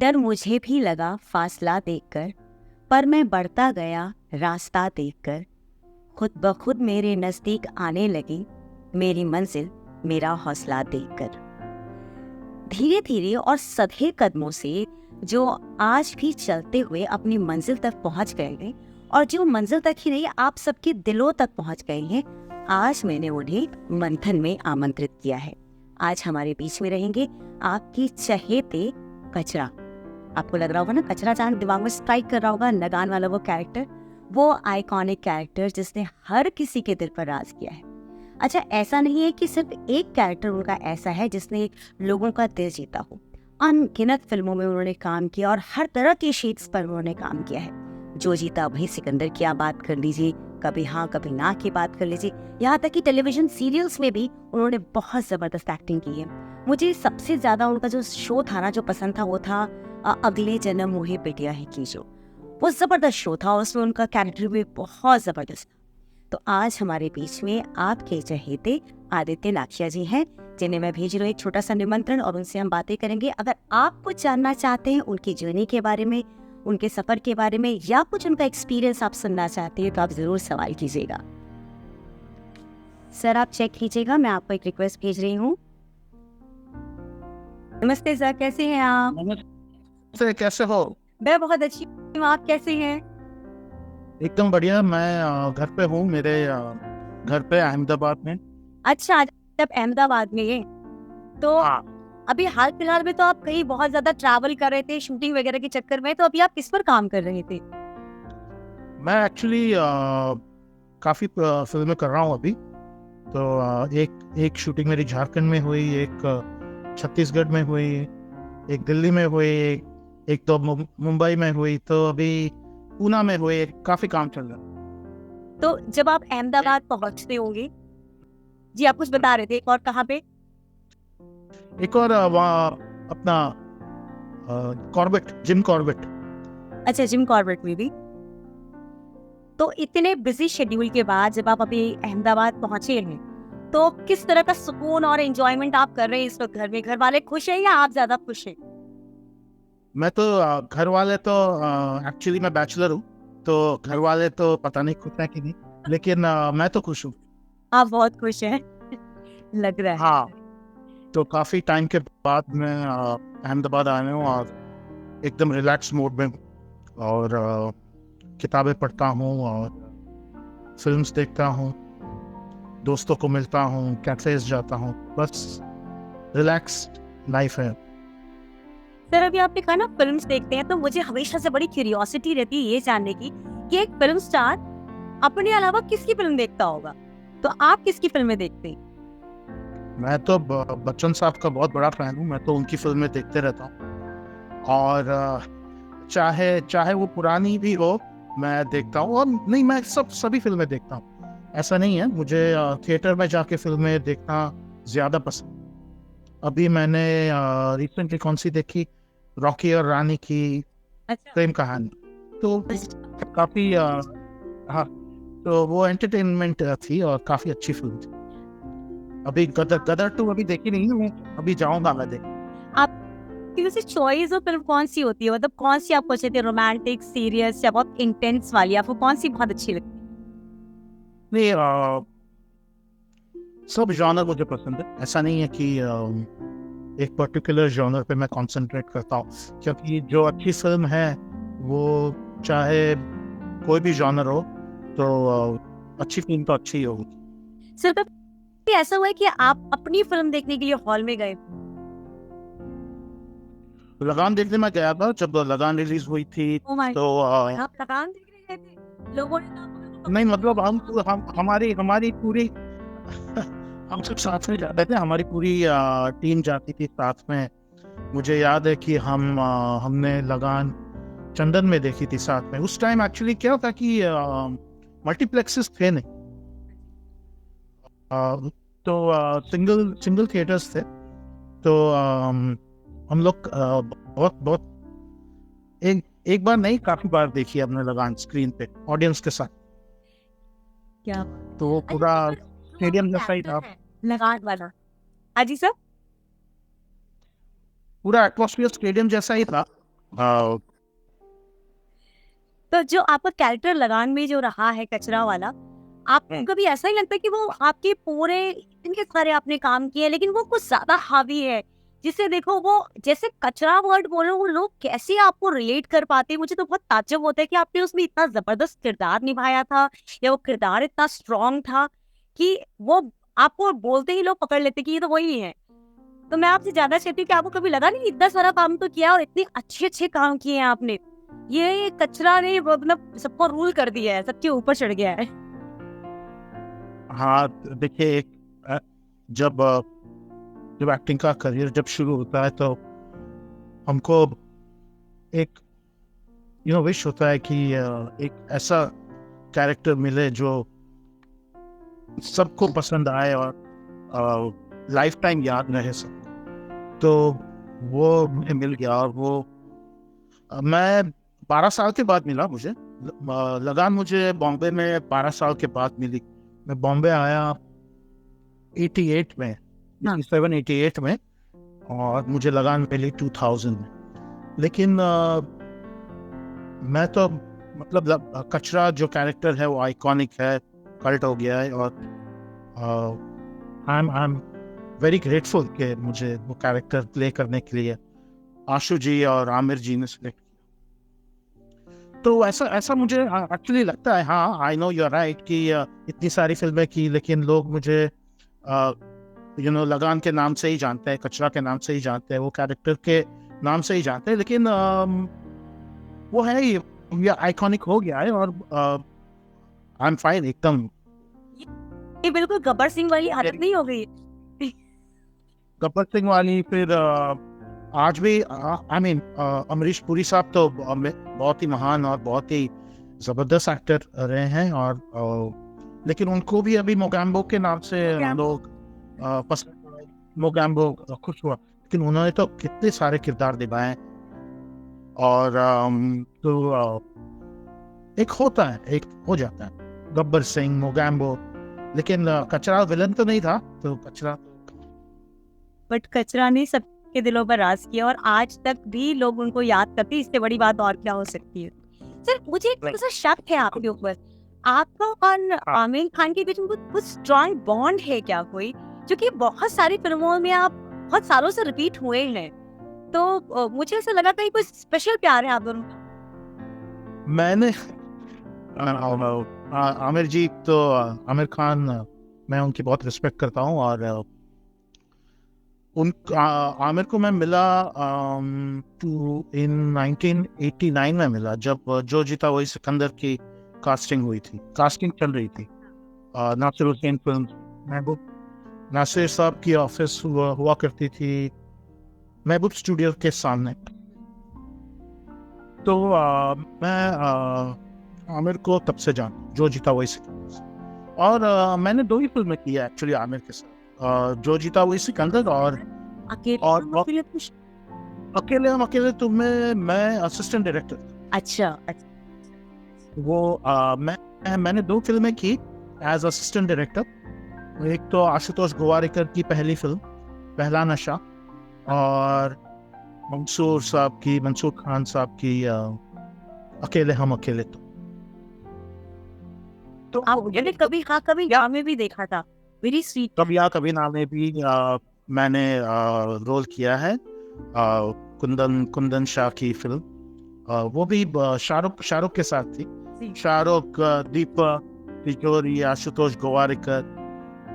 डर मुझे भी लगा फासला देखकर, पर मैं बढ़ता गया रास्ता देखकर। खुद ब खुद मेरे नजदीक आने लगी मेरी मंजिल, मेरा हौसला देखकर। धीरे धीरे और सधे कदमों से जो आज भी चलते हुए अपनी मंजिल तक पहुंच गए हैं, और जो मंजिल तक ही नहीं आप सबके दिलों तक पहुंच गए हैं, आज मैंने उन्हें मंथन में आमंत्रित किया है। आज हमारे बीच में रहेंगे आपकी चहेते कचरा। आपको लग रहा होगा ना, कचरा चांद दिमाग में स्ट्राइक कर रहा होगा, लगान वाला वो कैरेक्टर, वो आइकॉनिक कैरेक्टर जिसने हर किसी के दिल पर राज किया है। अच्छा, ऐसा नहीं है कि सिर्फ एक कैरेक्टर उनका ऐसा है जिसने लोगों का दिल जीता हो। अनगिनत फिल्मों में उन्होंने काम किया और हर तरह के शेड्स पर उन्होंने काम किया है। जो जीता वही सिकंदर की आप बात कर लीजिए, कभी हाँ कभी ना की बात कर लीजिए, यहाँ तक कि टेलीविजन सीरियल्स में भी उन्होंने बहुत जबरदस्त एक्टिंग की है। मुझे सबसे ज्यादा उनका जो शो था ना, जो पसंद था, वो था अगले जन्म मोहे बिटिया है की। जो वो जबरदस्त शो था, उसमें उनका कैरेक्टर भी बहुत जबरदस्त था। तो आज हमारे बीच में आपके चहेते आदित्य लाखिया जी हैं, जिन्हें मैं भेज रही हूँ एक छोटा सा निमंत्रण, और उनसे हम बातें करेंगे। अगर आप कुछ जानना चाहते हैं उनकी जर्नी के बारे में, उनके सफर के बारे में, या कुछ उनका एक्सपीरियंस आप सुनना चाहते हैं, तो आप जरूर सवाल कीजिएगा। सर, आप चेक कीजिएगा, मैं आपको एक रिक्वेस्ट भेज रही हूँ। नमस्ते सर, कैसे हैं आप? नमस्ते, कैसे हो? मैं बहुत अच्छी हूँ, आप कैसे हैं? एकदम बढ़िया। मैं घर पे हूँ, मेरे घर पे अहमदाबाद में। अच्छा, जब अहमदाबाद में है तो अभी हाल फिलहाल में तो आप कहीं बहुत ज्यादा ट्रैवल कर रहे थे शूटिंग वगैरह के चक्कर में, तो अभी आप किस पर काम कर रहे थे? मैं एक्चुअली काफ़ी फिल्में कर रहा हूँ अभी। तो एक शूटिंग मेरी झारखंड में हुई, एक छत्तीसगढ़ में हुई, एक दिल्ली में हुई, एक तो मुंबई में हुई, तो अभी पूना में हुई। काफ़ी काम चल रहा है। तो जब आप अहमदाबाद पहुंचते होंगे, जी आप कुछ बता रहे थे, एक और कहाँ पे? एक और वहाँ अपना कॉर्बेट, जिम कॉर्बेट। अच्छा, जिम कॉर्बेट में भी। तो इतने बिजी शेड्यूल के बाद जब आप अभी अहमदाबाद पहुंचे हैं, तो किस तरह का सुकून और एंजॉयमेंट आप कर रहे हैं इस वक्त घर में? घर वाले खुश हैं या आप ज्यादा खुश हैं? मैं तो घर वाले तो एक्चुअली मैं बैचलर हूँ, तो घर वाले तो पता नहीं खुश है कि नहीं, लेकिन मैं तो खुश हूँ। आप बहुत खुश हैं लग रहा है। हाँ, तो काफी टाइम के बाद मैं अहमदाबाद आया हूँ और एकदम रिलैक्स मोड में हूँ, और किताबें पढ़ता हूँ और फिल्म्स देखता हूँ, दोस्तों को मिलता हूँ, कैफेज जाता हूँ, बस रिलैक्स लाइफ है। सर, अभी आपने कहा ना फिल्म्स देखते हैं, तो मुझे हमेशा से बड़ी क्यूरियोसिटी रहती है ये जानने की कि एक फिल्म स्टार अपने अलावा किसकी फिल्म देखता होगा। तो आप किसकी फिल्में देखते हैं? मैं तो बच्चन साहब का बहुत बड़ा फैन हूँ। मैं तो उनकी फिल्में देखते रहता हूँ, और चाहे वो पुरानी भी हो मैं देखता हूँ। और नहीं, मैं सभी फिल्में देखता हूँ, ऐसा नहीं है। मुझे थिएटर में जाके फिल्में देखना ज्यादा पसंद। अभी मैंने रिसेंटली कौन सी देखी, रॉकी और रानी की प्रेम कहानी, तो काफी हाँ, तो वो एंटरटेनमेंट थी और काफी अच्छी फिल्म थी। अभी गदर 2 अभी देखी नहीं है, मैं अभी जाऊंगा मैं देख। आपकी वैसे चॉइस ऑफ फिल्म कौन सी होती है? मतलब कौन सी आपको अच्छी लगती है, रोमांटिक, सीरियस, या बहुत इंटेंस वाली? आपको कौन सी बहुत अच्छी लगती है? नहीं, सब जॉनर मुझे पसंद है। ऐसा नहीं है कि एक पर्टिकुलर जॉनर पे मैं कंसंट्रेट करता हूँ, क्योंकि जो अच्छी फिल्म है वो चाहे कोई भी जॉनर हो, तो अच्छी फिल्म तो अच्छी ही होगी। सर, कभी ऐसा हुआ है कि आप अपनी फिल्म देखने के लिए हॉल में गए? लगान देखने में गया था, जब लगान रिलीज हुई थी। तो आप लगान देख रहे थे? लोगों ने तो नहीं, मतलब हमारी पूरी हम सब साथ में जाते थे, हमारी पूरी टीम जाती थी साथ में। मुझे याद है कि हमने लगान चंदन में देखी थी साथ में। उस टाइम एक्चुअली क्या था कि मल्टीप्लेक्सेस थे नहीं, तो सिंगल थिएटर्स थे। तो हम लोग बहुत एक बार नहीं, काफी बार देखी हमने लगान स्क्रीन पे ऑडियंस के साथ। क्या तो वो पूरा स्टेडियम जैसा ही था, लगान वाला। हाँ जी सर। पूरा एटमॉस्फेयर स्टेडियम जैसा ही था। हाँ, तो जो आपका कैरेक्टर लगान में जो रहा है कचरा वाला, आपको कभी ऐसा ही लगता है कि वो आपके पूरे इतने सारे आपने काम किए लेकिन वो कुछ ज्यादा हावी है, जिसे देखो वो जैसे कचरा वर्ड बोलो वो लोग कैसे आपको रिलेट कर पाते हैं? मुझे तो बहुत ताज्जुब होता है कि आपने उसमें इतना जबरदस्त किरदार निभाया था, या वो किरदार इतना स्ट्रांग था कि वो आपको बोलते ही लोग पकड़ लेते कि ये तो वही है। तो मैं आपसे जानना चाहती हूँ कि आपको कभी लगा नहीं इतना सारा काम तो किया और इतने अच्छे अच्छे काम किए हैं आपने, ये कचरा ने मतलब सबको रूल कर दिया है, सबके ऊपर चढ़ गया है? हाँ, देखिए अ, जब जब एक्टिंग का करियर जब शुरू होता है तो हमको एक विश होता है कि एक ऐसा कैरेक्टर मिले जो सबको पसंद आए और लाइफ टाइम याद रहे सब। तो वो मुझे मिल गया, और वो मैं 12 साल के बाद मिला मुझे। लगान मुझे बॉम्बे में 12 साल के बाद मिली। मैं बॉम्बे आया 88 में, 87 88 में, और मुझे लगान मिली 2000 में। लेकिन मैं तो मतलब कचरा जो कैरेक्टर है वो आइकॉनिक है, कल्ट हो गया है, और आई एम वेरी ग्रेटफुल कि मुझे वो कैरेक्टर प्ले करने के लिए आशु जी और आमिर जी ने सिलेक्ट किया। तो ऐसा ऐसा मुझे एक्चुअली लगता है। हाँ, I know you are right कि इतनी सारी फिल्में की लेकिन लोग मुझे लगान के नाम से ही जानते हैं, कचरा के नाम से ही जानते हैं, वो कैरेक्टर के नाम से ही जानते हैं। लेकिन वो है ये आइकॉनिक हो गया है, और आई एम फाइन एकदम। ये बिल्कुल गब्बर सिंह वाली हालत नहीं हो गई? गब्बर सिंह वाली फिर आज भी आई मीन अमरीश पुरी साहब तो बहुत ही महान और बहुत ही जबरदस्त एक्टर रहे हैं, और लेकिन उनको भी अभी मोगैम्बो के नाम से लोग पसंद, मोगैम्बो खुश हुआ, लेकिन उन्होंने तो कितने सारे किरदार निभाए। और तो एक होता है, एक हो जाता है गब्बर सिंह, मोगैम्बो, लेकिन कचरा विलन तो नहीं था, तो कचरा। बट कचरा ने सबके दिलों पर राज किया और आज तक भी लोग उनको याद करते हैं। इससे बड़ी बात और क्या हो सकती है? सर, मुझे एक थोड़ा सा शक है आपके ऊपर। आपका और आमिर खान के बीच में कुछ स्ट्रॉन्ग बॉन्ड है क्या कोई, जो कि बहुत सारी फिल्मों में आप बहुत सालों से रिपीट हुए हैं? तो मुझे ऐसा लगा कहीं कोई स्पेशल प्यार है आप दोनों का? मैंने आमिर जी तो आमिर खान, मैं उनकी बहुत रिस्पेक्ट करता हूँ, और आमिर को मैं मिला इन 1989 में मिला, जब जो जीता वही सिकंदर की कास्टिंग हुई थी, कास्टिंग चल रही थी नासिर हुसैन फिल्म। महबूब नासिर साहब की ऑफिस हुआ करती थी महबूब स्टूडियो के सामने। तो मैं आमिर को तब से जानता, जो जीता वही सिकंदर से। और मैंने 2 ही फिल्में की है एक्चुअली आमिर के साथ, जो जीता वही सिकंदर, और अकेले हम अकेले तुम्हें मैं असिस्टेंट डायरेक्टर। अच्छा, वो मैंने 2 फिल्में की एज असिस्टेंट डायरेक्टर। एक तो आशुतोष गोवारिकर की पहली फिल्म पहला नशा, और मंसूर खान साहब की अकेले हम अकेले तो मैंने कभी कभी यहाँ में भी देखा था, वेरी स्वीट। कभी कभी ना में भी मैंने रोल किया है कुंदन शाह की फिल्म, वो भी शाहरुख के साथ थी। शाहरुख, दीपक तिजोरी, आशुतोष गोवारिकर,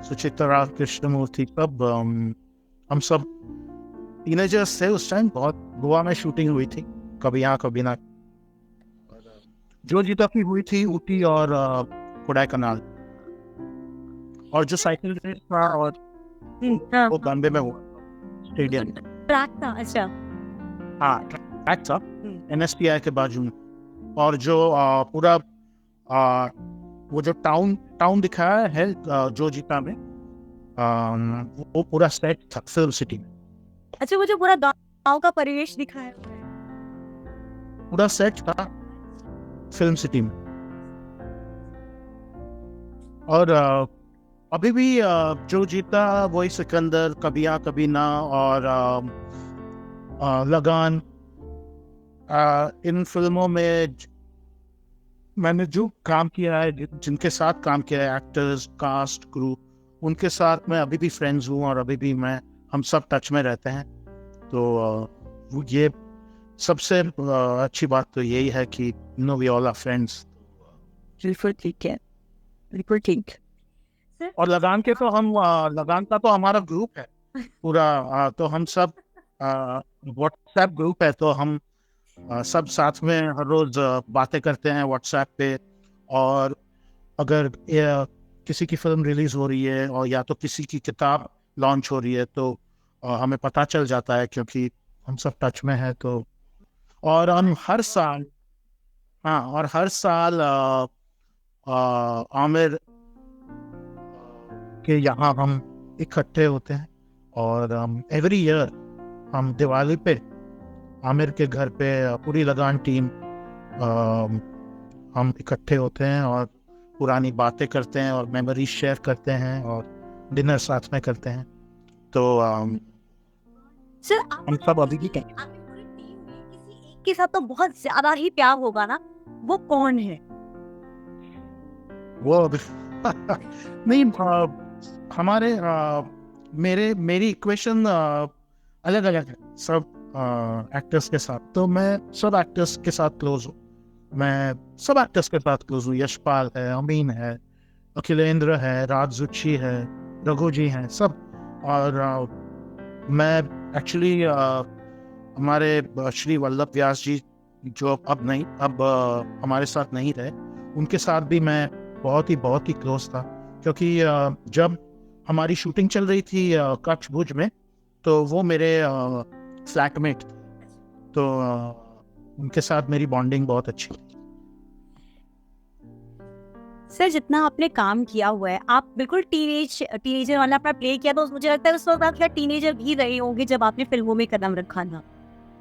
सुचित्रा कृष्णमूर्ति, सब हम सब टीनेजर्स थे उस टाइम। बहुत गोवा में शूटिंग हुई थी, कभी यहाँ कभी ना। जो जीता की हुई थी ऊटी और कोडाईकनाल, और जो साइकिल रेस था और वो बॉम्बे में हुआ स्टेडियम ट्रैक था। अच्छा, हाँ, ट्रैक था NSPI के बाजू में। और जो पूरा वो जो टाउन दिखाया है जो जीता में, वो पूरा सेट था फिल्म सिटी में। अच्छा, वो जो पूरा गांव का परिवेश दिखाया पूरा सेट था फिल्म सिटी में। और अभी भी जो जीता वही सिकंदर, कभी हाँ कभी ना, और लगान, इन फिल्मों में मैंने जो काम किया है, जिनके साथ काम किया है, एक्टर्स, कास्ट, क्रू, उनके साथ मैं अभी भी फ्रेंड्स हूँ और अभी भी हम सब टच में रहते हैं। तो ये सबसे अच्छी बात तो यही है कि वी ऑल आर फ्रेंड्स। बिल्कुल ठीक है, बिल्कुल ठीक। और लगान लगान का तो हमारा ग्रुप है पूरा। तो हम सब व्हाट्सएप ग्रुप है, तो हम सब साथ में हर रोज बातें करते हैं व्हाट्सएप पे। और अगर किसी की फिल्म रिलीज हो रही है और या तो किसी की किताब लॉन्च हो रही है, तो हमें पता चल जाता है क्योंकि हम सब टच में हैं। तो और हम हर साल, और हर साल आमिर के यहाँ हम इकट्ठे होते हैं। और एवरी ईयर हम दिवाली पे आमिर के घर पे पूरी लगान टीम हम इकट्ठे होते हैं और पुरानी बातें करते हैं और मेमोरीज शेयर करते हैं और डिनर साथ में करते हैं। तो सर हम सब अभी भी आपकी पूरी टीम में किसी एक के साथ तो बहुत ज्यादा ही प्यार होगा ना, वो कौन है? वो नहीं, हमारे मेरी इक्वेशन अलग अलग है सब एक्टर्स के साथ। तो मैं सब एक्टर्स के साथ क्लोज हूँ। यशपाल है, अमीन है, अखिलेंद्र है, राजजुच्छी है, रघु जी हैं सब। और मैं एक्चुअली हमारे श्री वल्लभ व्यास जी, जो अब हमारे साथ नहीं रहे, उनके साथ भी मैं बहुत ही क्लोज था। क्योंकि जब हमारी शूटिंग चल रही थी कच्छ भुज में, तो वो मेरे फ्लैटमेट थे। तो उनके साथ मेरी बॉन्डिंग बहुत अच्छी थी। सर जितना आपने काम किया हुआ है, आप बिल्कुल टीनेजर वाला आपने प्ले किया, तो मुझे लगता है उस वक्त आप क्या टीनेजर भी रहे होंगे जब आपने फिल्मों में कदम रखा था।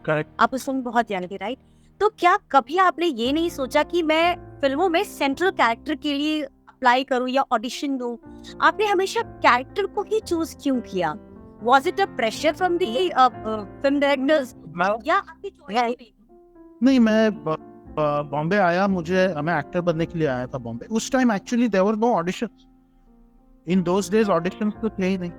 करेक्ट। आप उस समय बहुत यंग थे, राइट? तो क्या कभी आपने ये नहीं सोचा कि मैं फिल्मों में सेंट्रल कैरेक्टर के लिए अप्लाई करूं या ऑडिशन दूं? आपने हमेशा कैरेक्टर को ही चूज क्यों किया? Was it a pressure from the film directors या आपकी चॉइस थी? नहीं, मैं बॉम्बे आया, मैं एक्टर बनने के लिए आया था बॉम्बे। उस time actually there were no auditions. In those days auditions तो थे ही नहीं,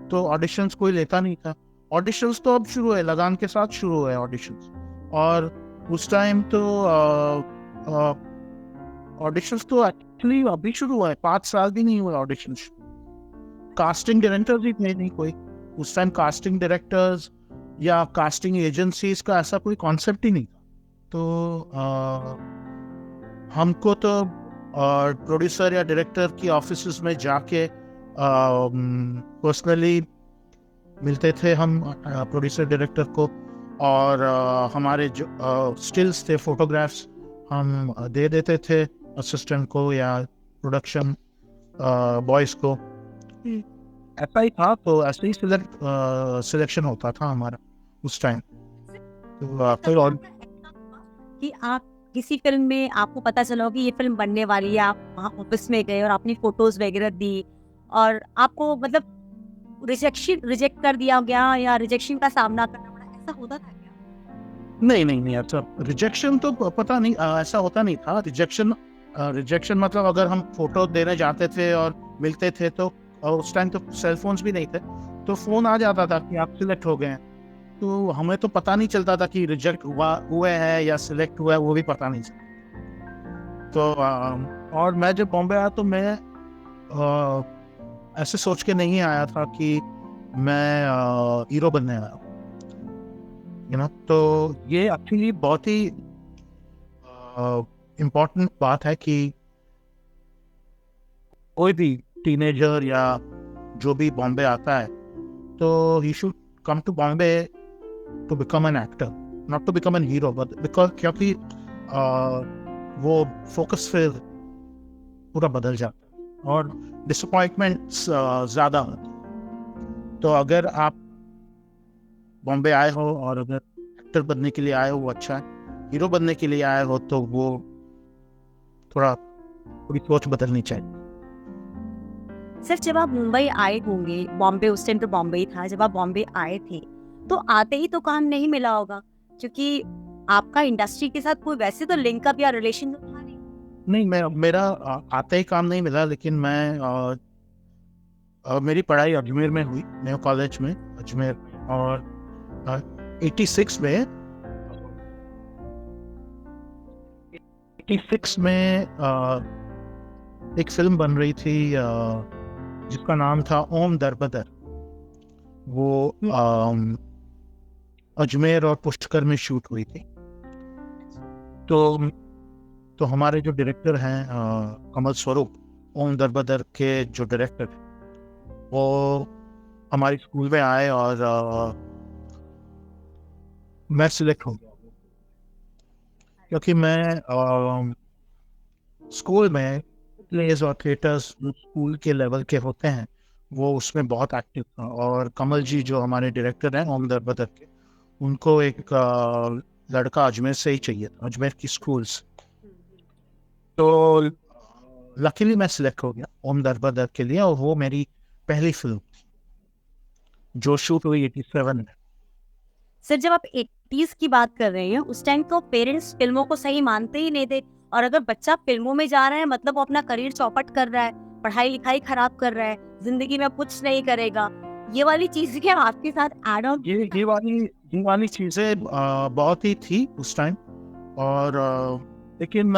तो ऑडिशंस कोई लेता नहीं था। ऑडिशंस तो अब शुरू है, लगान के साथ शुरू है ऑडिशंस। और उस टाइम तो ऑडिशंस तो एक्चुअली अभी शुरू हुआ है, 5 साल भी नहीं हुए ऑडिशंस। कास्टिंग डायरेक्टर्स ही थे नहीं कोई उस टाइम। कास्टिंग डायरेक्टर्स या कास्टिंग एजेंसीज का ऐसा कोई कॉन्सेप्ट ही नहीं था। तो हमको तो प्रोड्यूसर या डायरेक्टर की ऑफिस में जाके पर्सनली मिलते थे हम प्रोड्यूसर डायरेक्टर को। और हमारे जो स्टिल्स थे, फोटोग्राफ्स, हम दे देते थे असिस्टेंट को या प्रोडक्शन बॉयज को। ऐसा ही था। तो ऐसे ही सिलेक्शन होता था हमारा उस टाइम। तो फिर और कि आप किसी फिल्म में आपको पता चला कि ये फिल्म बनने वाली है, आप वहाँ ऑफिस में गए और आपने फोटोज वगैरह दी और आपको मतलब रिजेक्ट कर दिया गया या रिजेक्शन का सामना करना पड़ा, ऐसा होता था क्या? नहीं, अच्छा रिजेक्शन तो पता नहीं, ऐसा होता नहीं था। रिजेक्शन मतलब अगर हम फोटो देने जाते थे और मिलते थे, तो उस टाइम तो सेल फोन्स भी नहीं थे, तो फोन आ जाता था कि आप सिलेक्ट हो गए हैं। तो हमें तो पता नहीं चलता था कि रिजेक्ट हुए हैं या सिलेक्ट हुआ है, वो भी पता नहीं चलता। तो और मैं जब बॉम्बे आया तो मैं ऐसे सोच के नहीं आया था कि मैं हीरो बनने आया, तो ये एक्चुअली बहुत ही इम्पोर्टेंट बात है कि कोई भी टीनेजर या जो भी बॉम्बे आता है, तो ही should come to Bombay to become an actor, not to become an hero, but because क्योंकि वो फोकस फिर पूरा बदल जाता है और डिसअपॉइंटमेंट्स ज़्यादा होती है। तो अगर आप बॉम्बे आए हो और अगर एक्टर बनने के लिए आए हो वो अच्छा है, हीरो बनने के लिए आए हो तो वो थोड़ी सोच बदलनी चाहिए। सर जब आप मुंबई आए होंगे, बॉम्बे उस टाइम तो बॉम्बे ही था, जब आप बॉम्बे आए थे तो आते ही तो काम नहीं मिला होगा, क्योंकि आपका इंडस्ट्री के साथ कोई वैसे तो लिंकअप या रिलेशन तो था नहीं? नहीं, मेरा आते ही काम नहीं मिला, लेकिन मेरी पढ़ाई अजमेर में हुई, न्यू कॉलेज में अजमेर में। और 86 में 86 में एक फिल्म बन रही थी जिसका नाम था ओम दरबदर। वो अजमेर और पुष्कर में शूट हुई थी। तो हमारे जो डायरेक्टर हैं कमल स्वरूप, ओम दरबदर के जो डायरेक्टर हैं, वो हमारे स्कूल में आए और मैं सिलेक्ट हो गया, क्योंकि मैं स्कूल में प्लेज और थिएटर्स स्कूल के लेवल के होते हैं, वो उसमें बहुत एक्टिव था। और कमल जी जो हमारे डायरेक्टर हैं ओम दरबदर के, उनको एक लड़का अजमेर से ही चाहिए था, अजमेर की स्कूल्स। तो लकीली मैं सिलेक्ट हो गया ओम दरबदर के लिए, और वो मेरी पहली फिल्म जो शूट हुई 87 में। सर, जब आप 80s की बात कर रहे हैं, उस टाइम तो पेरेंट्स फिल्मों को सही मानते ही नहीं थे, और अगर बच्चा फिल्मों में जा रहा है मतलब वो अपना करियर चौपट कर रहा है, पढ़ाई लिखाई खराब कर रहा है, जिंदगी में कुछ नहीं करेगा। ये वाली चीज क्या आपके साथ ऐड ऑन? ये वाली चीजें बहुत ही थी उस टाइम। और लेकिन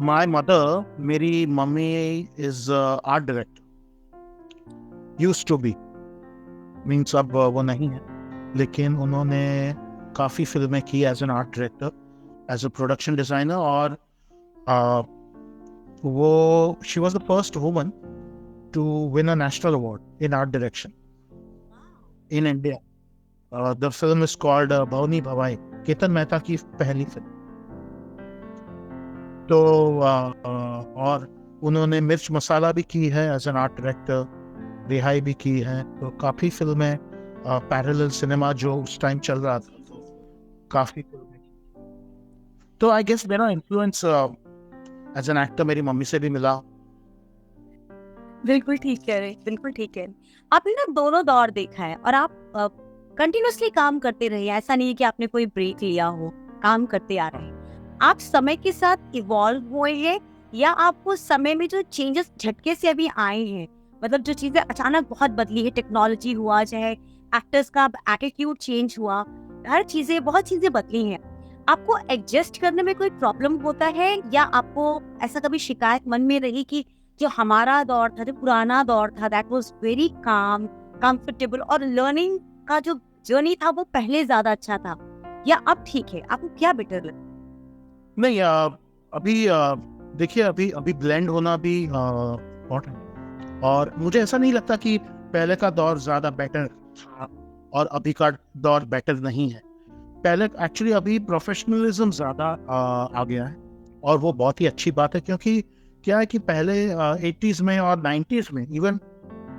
माय मदर, मेरी mummy is art director, used to be, means अब वो नहीं है, लेकिन उन्होंने काफ़ी फिल्में की as an art director, as a production designer. और वो she was the first woman to win a national award in art direction in India. The film is called Bhavni Bhavai, Ketan Mehta की पहली फिल्म। तो और उन्होंने मिर्च मसाला भी की है एज एन आर्ट डायरेक्टर, रिहाई भी की है। तो काफ़ी फिल्में, पैरेलल सिनेमा जो उस टाइम चल रहा था, तो काफ़ी फिल्में। तो आई गेस मेरा इन्फ्लुएंस एज एन एक्टर मेरी मम्मी से भी मिला। बिल्कुल ठीक कह रहे, बिल्कुल ठीक है। आपने ना दोनों दौर देखा है, और आप कंटिन्यूअसली काम करते रहे, ऐसा नहीं है कि आपने कोई ब्रेक लिया हो, काम करते आ रहे हैं। आप समय के साथ इवॉल्व हुए हैं, या आपको समय में जो चेंजेस झटके से अभी आए हैं, मतलब जो चीजें अचानक बहुत बदली है, टेक्नोलॉजी हुआ, चाहे एक्टर्स का एटीट्यूड चेंज हुआ, हर चीजें, बहुत चीजें बदली हैं, आपको एडजस्ट करने में कोई प्रॉब्लम होता है, या आपको ऐसा कभी शिकायत मन में रही कि जो हमारा दौर था, जो पुराना दौर था, that was very calm, comfortable, और लर्निंग का जो जर्नी था वो पहले ज्यादा अच्छा था, या अब ठीक है? आपको क्या बेटर लगता है? नहीं, अभी देखिए, अभी ब्लेंड होना भी इम्पोर्टेंट है। और मुझे ऐसा नहीं लगता कि पहले का दौर ज़्यादा बेटर था और अभी का दौर बेटर नहीं है। पहले एक्चुअली अभी प्रोफेशनलिज्म ज़्यादा आ गया है, और वो बहुत ही अच्छी बात है। क्योंकि क्या है कि पहले 80s में और 90s में, इवन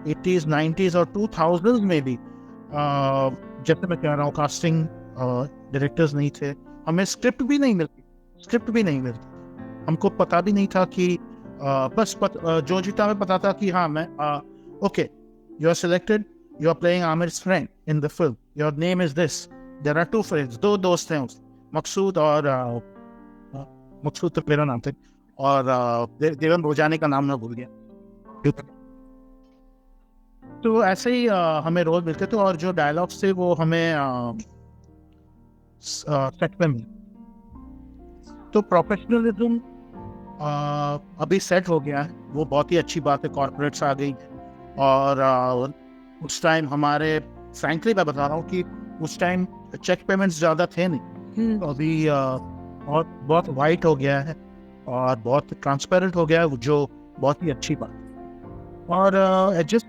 80s 90s और 2000s में भी जैसे मैं कह रहा हूँ, कास्टिंग डायरेक्टर्स नहीं थे, हमें स्क्रिप्ट भी नहीं मिलती। हमको पता भी नहीं था कि जो जीता में पता था कि हाँ, मैं okay, you are selected, you are playing Aamir's friend in the film, your name is this, there are two friends, दो दोस्त हैं उस, मकसूद और मकसूद तो मेरा नाम था, और देवन भोजानी का नाम मैं भूल गया। तो ऐसे ही हमें रोल मिलते थे, और जो डायलॉग्स थे वो हमें सेट पे मिले। तो प्रोफेशनलिज्म अभी सेट हो गया है, वो बहुत ही अच्छी बात है। कॉर्पोरेट्स आ गई, और उस टाइम हमारे, फ्रैंकली मैं बता रहा हूँ कि उस टाइम चेक पेमेंट्स ज़्यादा थे नहीं। तो अभी बहुत वाइट हो गया है और बहुत ट्रांसपेरेंट हो गया है, जो बहुत ही अच्छी बात है। और एडजस्ट,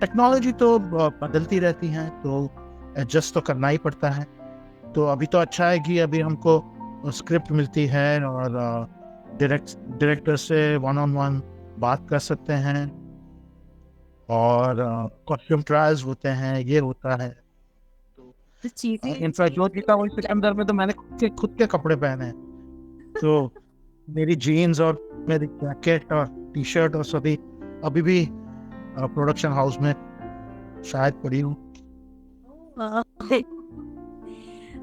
टेक्नोलॉजी तो बदलती रहती है, तो एडजस्ट तो करना ही पड़ता है। तो अभी तो अच्छा है कि अभी हमको स्क्रिप्ट मिलती है, और डायरेक्टर से 1-on-1 बात कर सकते हैं, और कॉस्ट्यूम ट्रायल्स होते हैं, ये होता है। इनफैक्ट जो जीता वही सिकंदर में तो मैंने खुद के कपड़े पहने हैं। तो मेरी जीन्स और मेरी जैकेट और टी शर्ट और सभी अभी भी प्रोडक्शन हाउस में शायद पड़ी हूँ।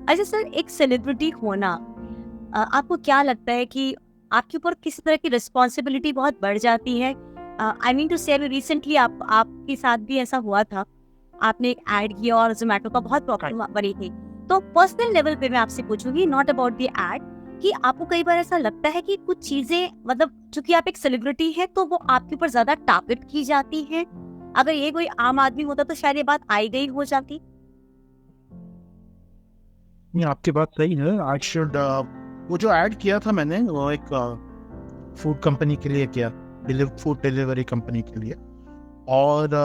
अच्छा सर, एक सेलिब्रिटी होना आपको क्या लगता है कि आपके ऊपर किस तरह की रिस्पॉन्सिबिलिटी बहुत बढ़ जाती है? आई मीन टू से रिसेंटली आपके साथ भी ऐसा हुआ था, आपने एक एड किया और जोमेटो का बहुत प्रॉब्लम बनी थी। तो पर्सनल लेवल पे मैं आपसे पूछूंगी, नॉट अबाउट द एड, कि आपको कई बार ऐसा लगता है कि कुछ चीजें, मतलब चूंकि आप एक सेलिब्रिटी है तो वो आपके ऊपर ज्यादा टारगेट की जाती है, अगर ये कोई आम आदमी होता तो शायद ये बात आई गई हो जाती। नहीं, आपकी बात सही है। आई शुड वो जो ऐड किया था मैंने, वो एक फूड कंपनी के लिए किया, फूड डिलीवरी कंपनी के लिए। और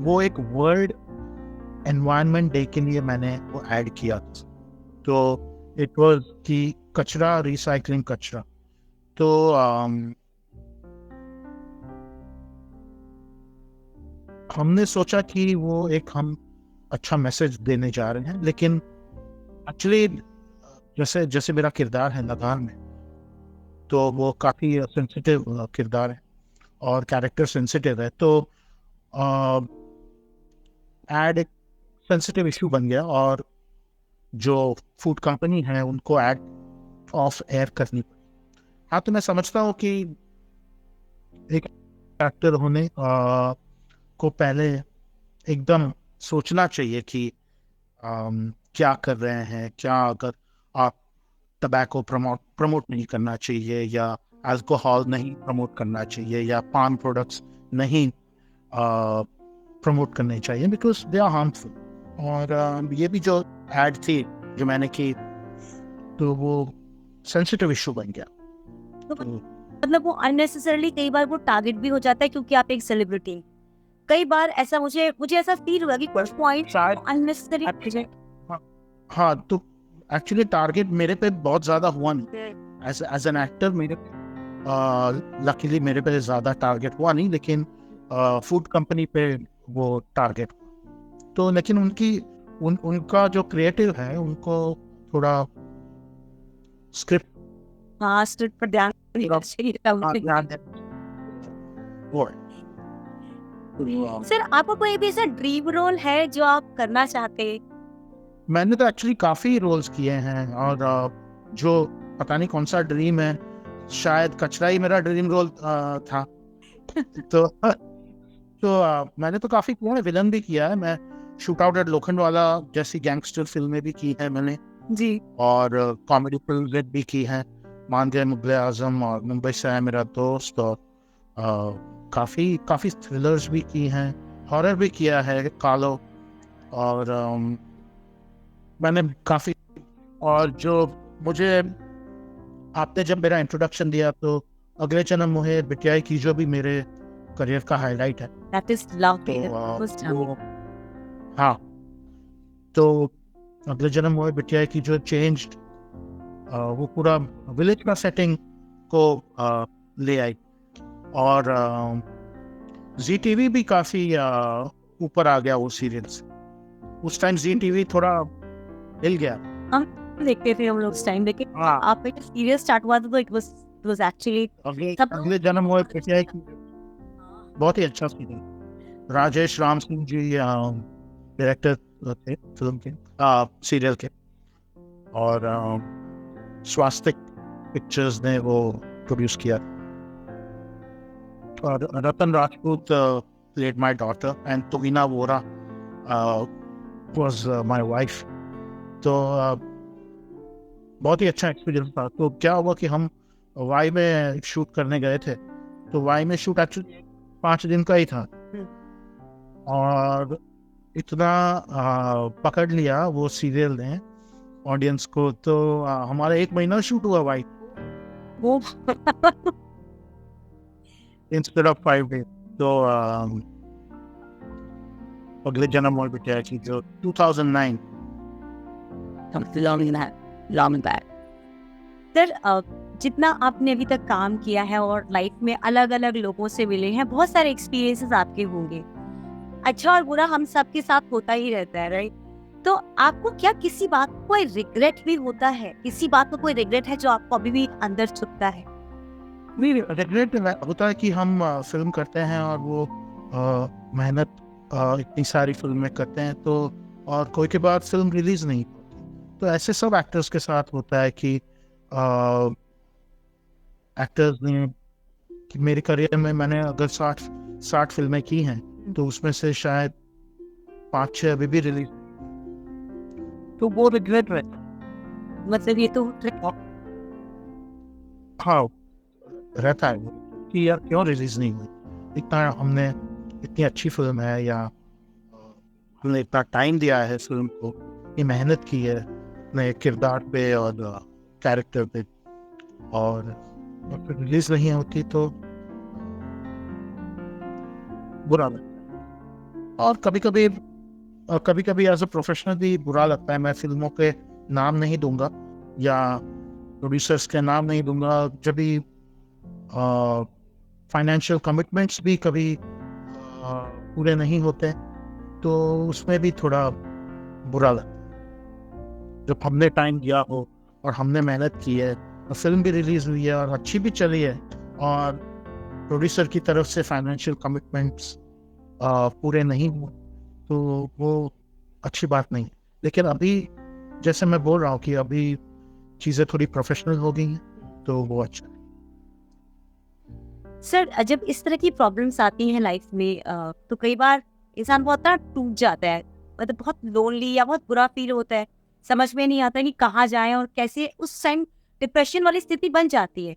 वो एक वर्ल्ड एनवायरनमेंट डे के लिए मैंने वो ऐड किया था। तो इट वाज कि कचरा रिसाइकलिंग कचरा। तो हमने सोचा कि वो एक हम अच्छा मैसेज देने जा रहे हैं, लेकिन एक्चुअली जैसे जैसे मेरा किरदार है लगान में, तो वो काफ़ी सेंसिटिव किरदार है और कैरेक्टर सेंसिटिव है। तो एड एक सेंसिटिव इशू बन गया और जो फूड कंपनी है उनको एड ऑफ एयर करनी पड़ी। हाँ, तो मैं समझता हूँ कि एक एक्टर होने को पहले एकदम सोचना चाहिए कि क्या कर रहे हैं, क्या अगर आप टबैको प्रमोट नहीं करना चाहिए, या अल्कोहल नहीं प्रमोट करना चाहिए, या पान प्रोडक्ट्स नहीं प्रमोट करने चाहिए, बिकॉज दे आर हार्मफुल। और ये भी जो एड थी जो मैंने की, तो वो सेंसिटिव इशू बन गया। तो मतलब वो अननेसेसरली कई बार वो टारगेट भी हो जाता है, क्योंकि आप एक सेलिब्रिटी। कई बार ऐसा मुझे ऐसा फील हुआ कि कुछ पॉइंट अननेसेसरी। हाँ, तो एक्चुअली टारगेट मेरे पे बहुत ज्यादा हुआ नहीं। एज एन एक्टर मेरे लकीली मेरे पे ज्यादा टारगेट हुआ नहीं, लेकिन फूड कंपनी पे वो टारगेट हुआ। तो लेकिन उनका जो क्रिएटिव है, उनको थोड़ा स्क्रिप्ट स्क्रिप्ट पर ध्यान देना चाहिए। सर, आपका कोई भी ऐसा ड्रीम रोल है जो आप करना चाहते हैं? मैंने तो एक्चुअली काफी रोल्स किए हैं, और जो पता नहीं कौन सा ड्रीम है, शायद कचरा ही मेरा ड्रीम रोल था। तो मैंने तो काफी किया है, विलन भी किया है। मैं शूट आउट एट लोखंडवाला जैसी गैंगस्टर फिल्में भी की है मैंने जी। और कॉमेडी फिल्म भी की है, मान गए मुगले आजम और मुंबई से है मेरा दोस्त, और काफी थ्रिलर्स भी की हैं, हॉरर भी किया है कालो। और मैंने काफी, और जो मुझे आपने जब मेरा इंट्रोडक्शन दिया, तो अगले जन्म मोहे बिटियाई की जो भी मेरे करियर का हाईलाइट है। That is love. हाँ, तो अगले जन्म मोहे बिटियाई की जो चेंज, वो पूरा विलेज का सेटिंग को ले आई। और जी टीवी भी काफी ऊपर आ गया वो सीरियल से। उस टाइम जी टीवी थोड़ा हिल गया। हम देखते थे हम लोग उस टाइम, लेकिन आप एक सीरियल स्टार्ट हुआ था तो इट वाज एक्चुअली अगले जन्म मोहे बिटियाई की बहुत ही अच्छा सीरियल। राजेश राम सिंह जी डायरेक्टर थे फिल्म के, सीरियल के, और स्वास्तिक पिक्चर्स ने वो प्रोड्यूस किया। और रतन Rajput played my daughter and Tugina Vora was my wife। तो बहुत ही अच्छा एक्सपीरियंस था। तो क्या हुआ कि हम वाई में शूट करने गए थे, तो वाई में शूट एक्चुअली 5 दिन का ही था, और इतना पकड़ लिया वो सीरियल ने ऑडियंस को, तो हमारा 1 महीना शूट हुआ वाई इंस्टेड ऑफ 5 days। तो अगले जन्म मोहे बिटियाई की जो 2009 सर, जितना आपने अभी तक काम किया है और लाइफ में अलग अलग लोगों से मिले हैं, बहुत सारे एक्सपीरियंसेस आपके होंगे, अच्छा और बुरा हम सबके साथ होता ही रहता है, राइट? तो आपको क्या किसी बात को कोई रिग्रेट भी होता है? किसी बात को कोई रिग्रेट है जो आपको अभी भी अंदर छुपता है? नहीं, रिग्रेट होता है कि हम फिल्म करते हैं और वो मेहनत इतनी सारी फिल्में करते हैं, तो और कोई के बाद फिल्म रिलीज नहीं होती। तो ऐसे सब एक्टर्स के साथ होता है कि एक्टर्स ने कि मेरे करियर में मैंने अगर 60 फिल्में की हैं तो उसमें से शायद 5-6 अभी भी रिलीज। तो वो रिग्रेट रहता है। मतलब ये तो हाँ, रहता है वो कि यार क्यों रिलीज नहीं हुई, इतना हमने इतनी अच्छी फिल्म है या हमने इतना टाइम दिया है फिल्म को, ये मेहनत की है अपने किरदार पे और कैरेक्टर पे, और फिर रिलीज नहीं होती तो बुरा लगता है। और कभी कभी एज अ प्रोफेशनल भी बुरा लगता है। मैं फिल्मों के नाम नहीं दूंगा या प्रोड्यूसर्स के नाम नहीं दूंगा, जब भी फाइनेंशियल कमिटमेंट्स भी कभी पूरे नहीं होते तो उसमें भी थोड़ा बुरा लगता है। जब हमने टाइम दिया हो और हमने मेहनत की है और फिल्म भी रिलीज हुई है और अच्छी भी चली है और प्रोड्यूसर की तरफ से फाइनेंशियल कमिटमेंट्स पूरे नहीं हुए तो वो अच्छी बात नहीं है। लेकिन अभी जैसे मैं बोल रहा हूँ कि अभी चीज़ें थोड़ी प्रोफेशनल हो गई हैं तो वो अच्छा है। सर, जब इस तरह की प्रॉब्लम्स आती हैं लाइफ में तो कई बार इंसान बहुत ना टूट जाता है, मतलब बहुत लोनली या बहुत बुरा फील होता है, समझ में नहीं आता कि कहाँ जाए और कैसे, उस टाइम डिप्रेशन वाली स्थिति बन जाती है।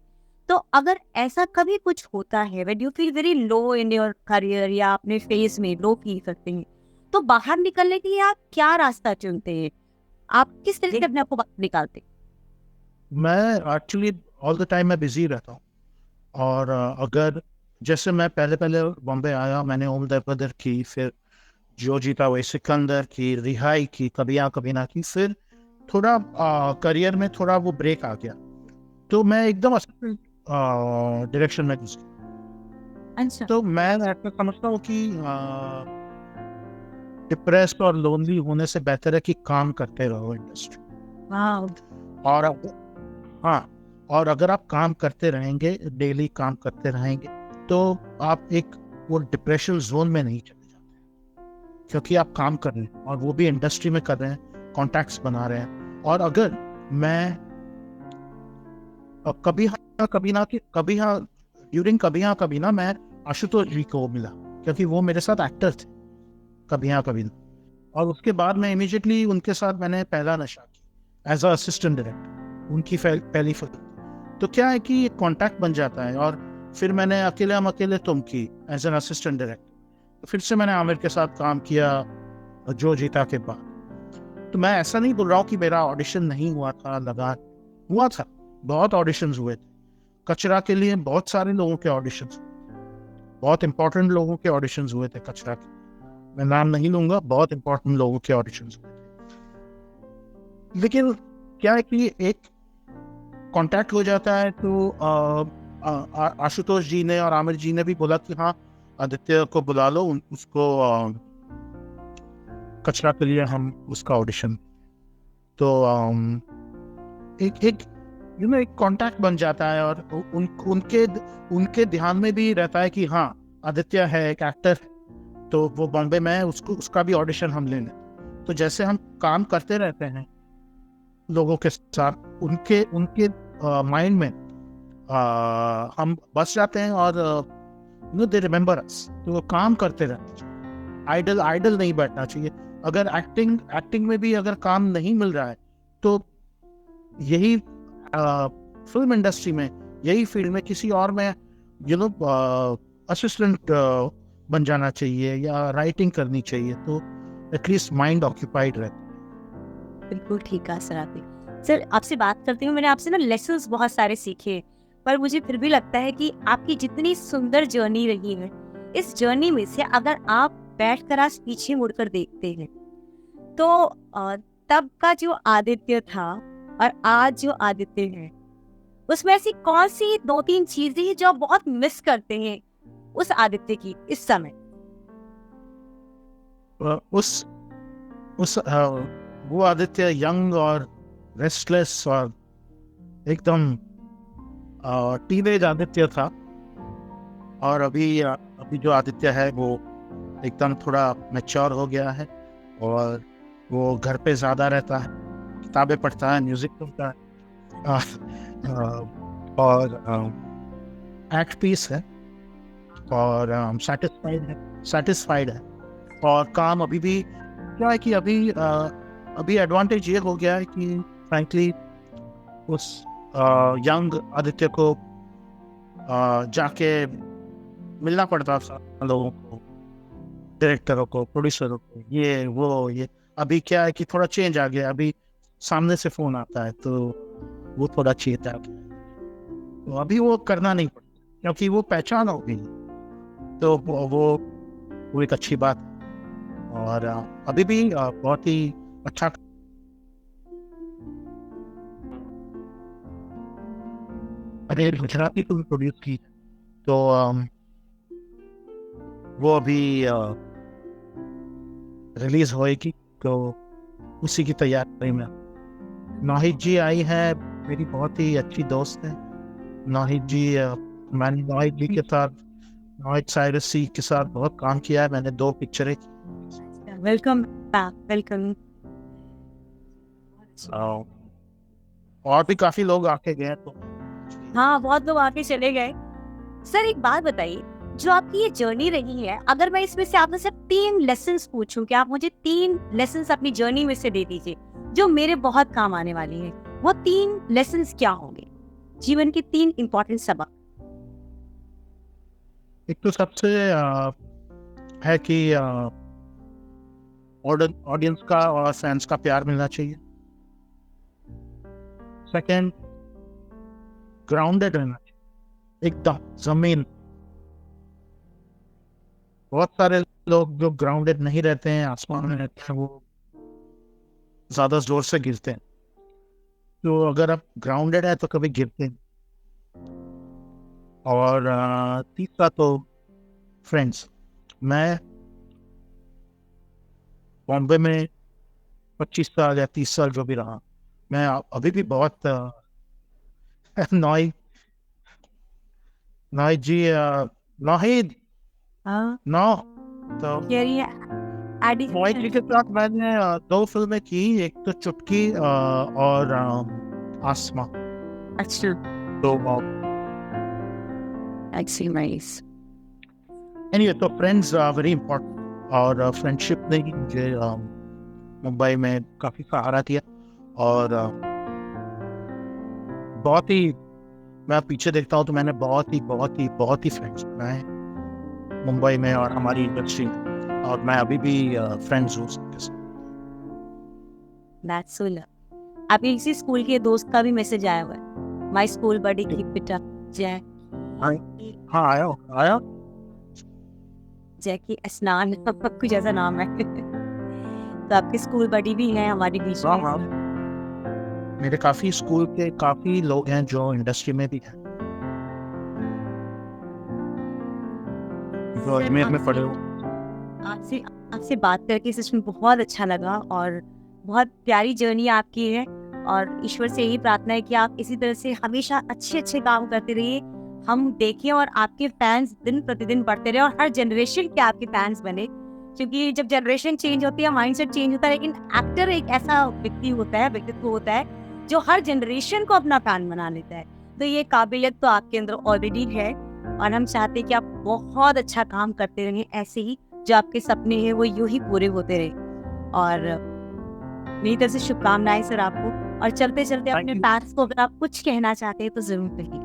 तो अगर ऐसा कभी कुछ होता है, when you feel very low in your career या अपने फेस में लो फील करते हैं, तो बाहर निकलने के लिए आप क्या रास्ता चुनते हैं? आप किस तरीके से अपने आप को बाहर निकालते हैं? मैं एक्चुअली ऑल द टाइम मैं बिजी रहता हूँ और अगर जैसे मैं पहले बॉम्बे आया, मैंने ओम दरपदर की, फिर जो जीता वही सिकंदर की, रिहाई की, कभी हाँ कभी ना की, फिर थोड़ा करियर में थोड़ा वो ब्रेक आ गया तो मैं एकदम डायरेक्शन में घुस गया। अच्छा। तो मैं ऐसा समझता हूँ कि डिप्रेस्ड और लोनली होने से बेहतर है कि काम करते रहो इंडस्ट्री। वाह। और हाँ, और अगर आप काम करते रहेंगे, डेली काम करते रहेंगे तो आप एक वो डिप्रेशन जोन में नहीं चले जाते, क्योंकि आप काम कर रहे हैं और वो भी इंडस्ट्री में कर रहे हैं, कॉन्टैक्ट्स बना रहे हैं। और अगर मैं कभी हाँ कभी ना मैं आशुतोष जी को मिला, क्योंकि वो मेरे साथ एक्टर थे कभी हाँ कभी ना, और उसके बाद मैं इमीडिएटली उनके साथ मैंने पहला नशा किया एज अ असिस्टेंट डायरेक्टर, उनकी पहली फिल्म। तो क्या है कि कांटेक्ट बन जाता है, और फिर मैंने अकेले तुम की एज एन असिस्टेंट डायरेक्टर। फिर से मैंने आमिर के साथ काम किया जो जीता के बाद। तो मैं ऐसा नहीं बोल रहा हूँ कि मेरा ऑडिशन नहीं हुआ था, हुआ था, बहुत ऑडिशंस हुए थे। कचरा के लिए बहुत सारे लोगों के ऑडिशंस, बहुत इंपॉर्टेंट लोगों के ऑडिशंस हुए थे कचरा के, मैं नाम नहीं लूंगा, बहुत इंपॉर्टेंट लोगों के ऑडिशंस हुए थे। लेकिन क्या है कि एक कांटेक्ट हो जाता है तो आशुतोष जी ने और आमिर जी ने भी बोला कि हाँ आदित्य को बुला लो, उसको कचरा के लिए हम उसका ऑडिशन। तो एक एक कांटेक्ट बन जाता है और उनके ध्यान में भी रहता है कि हाँ आदित्य है एक एक्टर है, तो वो बॉम्बे में है, उसका भी ऑडिशन हम ले लें। तो जैसे हम काम करते रहते हैं लोगों के साथ, उनके माइंड में हम बस जाते हैं और दे रिमेम्बर अस, तो वो काम करते रहते हैं, आइडल नहीं बैठना चाहिए। अगर एक्टिंग में भी अगर काम नहीं मिल रहा है तो यही फिल्म इंडस्ट्री में, यही फील्ड में किसी और में असिस्टेंट बन जाना चाहिए या राइटिंग करनी चाहिए, तो एटलीस्ट माइंड ऑक्यूपाइड रहता है। बिल्कुल ठीक कहा सर आपने। सर, आपसे बात करती हूँ, मैंने आपसे ना लेसन्स बहुत सारे सीखे, पर मुझे फिर भी लगता है कि आपकी जितनी सुंदर जर्नी रही है, इस जर्नी में से अगर आप बैठकर आज पीछे मुड़कर देखते हैं तो तब का जो आदित्य था और आज जो आदित्य है, उसमें ऐसी कौन सी 2-3 चीजें हैं जो आप बहुत मिस करते हैं उस आदित्य की इस समय? वो आदित्य यंग और रेस्टलेस और एकदम टीनेज आदित्य था, और अभी जो आदित्य है वो एकदम थोड़ा मैच्योर हो गया है और वो घर पे ज़्यादा रहता है, किताबें पढ़ता है, म्यूज़िक सुनता है, अ, और एट पीस है, और सेटिस्फाइड है। और काम अभी भी क्या है कि अभी एडवांटेज ये हो गया है कि फ्रैंकली उस यंग आदित्य को जाके मिलना पड़ता था लोगों को, डायरेक्टरों को, प्रोड्यूसरों को, ये अभी क्या है कि थोड़ा चेंज आ गया। अभी सामने से फोन आता है तो वो थोड़ा चेंज आ गया, तो अभी वो करना नहीं पड़ता क्योंकि वो पहचान हो गई, तो वो एक अच्छी बात है। और अभी भी बहुत ही अच्छा। अरे गुजराती को भी प्रोड्यूस की, तो वो अभी रिलीज होएगी, तो उसी की तैयारी में। नाहिद जी आई है, मेरी बहुत ही अच्छी दोस्त है नाहिद जी। मैंने नाहिद जी के साथ, नाहिद साइरस सी के साथ बहुत काम किया है, मैंने 2 पिक्चरें। Welcome welcome. और भी काफी लोग आके गए, तो हाँ, बहुत लोग आके चले गए। सर एक बात बताइए, जो आपकी ये जर्नी रही है, अगर मैं इसमें से आपसे सिर्फ 3 लेसन्स पूछूं कि आप मुझे 3 लेसन्स अपनी जर्नी में से दे दीजिए जो मेरे बहुत काम आने वाली है, वो 3 लेसन्स क्या होंगे? जीवन के 3 इम्पोर्टेंट सबक। एक तो सबसे है कि ऑडियंस का और फैंस का प्यार मिलना चाहिए। सेकंड, ग्राउंडेड रहना चाहिए, एकदम जमीन। बहुत सारे लोग जो ग्राउंडेड नहीं रहते हैं, आसमान में रहते हैं, वो ज्यादा जोर से गिरते हैं। तो अगर आप ग्राउंडेड है तो कभी गिरते हैं। और तीसरा तो फ्रेंड्स। मैं बॉम्बे में 25 साल या 30 साल जो भी रहा, मैं अभी भी बहुत नाहिद नाहिद जी, नाहिद हाँ, नो, तो कह रही है मोहित जी के साथ मैंने 2 फिल्में की, एक तो चुटकी और आसमां। अच्छा, तो नाइस। एनीवे, तो फ्रेंड्स वेरी इंपॉर्टेंट, और फ्रेंडशिप ने ही मुझे मुंबई में काफी सहारा दिया। और बहुत ही, मैं पीछे देखता हूँ तो मैंने बहुत ही फ्रेंड्स बनाए मुंबई में और हमारी इंडस्ट्री में, और मैं अभी भी फ्रेंड्स हूँ सबके साथ। That's so love. अभी इसी स्कूल के दोस्त का भी मैसेज आया हुआ है, my school buddy keep it up, हाँ, आया। जैकी स्नान कुछ ऐसा नाम है। तो आपके स्कूल बडी भी हैं हमारे बीच हाँ, में। हाँ, मेरे काफी स्कूल के काफी लोग हैं जो इंडस्ट्री में भी हैं, जो अजमेर में पढ़े हो। आपसे आपसे बात करके सच में बहुत अच्छा लगा, और बहुत प्यारी जर्नी आपकी है, और ईश्वर से यही प्रार्थना है कि आप इसी तरह से हमेशा अच्छे अच्छे काम करते रहिए, हम देखें और आपके फैंस दिन प्रतिदिन बढ़ते रहे, और हर जनरेशन के आपके फैंस बने, क्योंकि जब जनरेशन चेंज होती है माइंडसेट चेंज होता है, लेकिन एक्टर एक ऐसा व्यक्तित्व होता है जो हर जनरेशन को अपना फैन बना लेता है। तो ये काबिलियत तो आपके अंदर ऑलरेडी है, और हम चाहते हैं कि आप बहुत अच्छा काम करते रहें ऐसे ही, जो आपके सपने हैं वो यूं ही पूरे होते रहे। और मेरी तरफ से शुभकामनाएं सर आपको, और चलते चलते Thank अपने you. फैंस को अगर आप कुछ कहना चाहते हैं तो जरूर कहिए।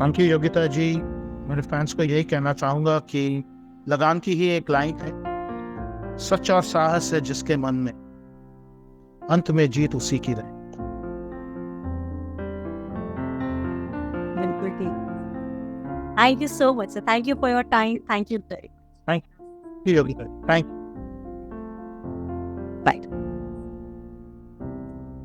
थैंक यू योगिता जी। मेरे फैंस को यही कहना चाहूंगा कि लगान की ही एक लाइन है, सच और साहस है जिसके मन में, अंत में जीत उसी की रहे। बिल्कुल ठीक। Thank you so much sir, thank you for your time, thank you. Thank you Yogita, thank you. Bye.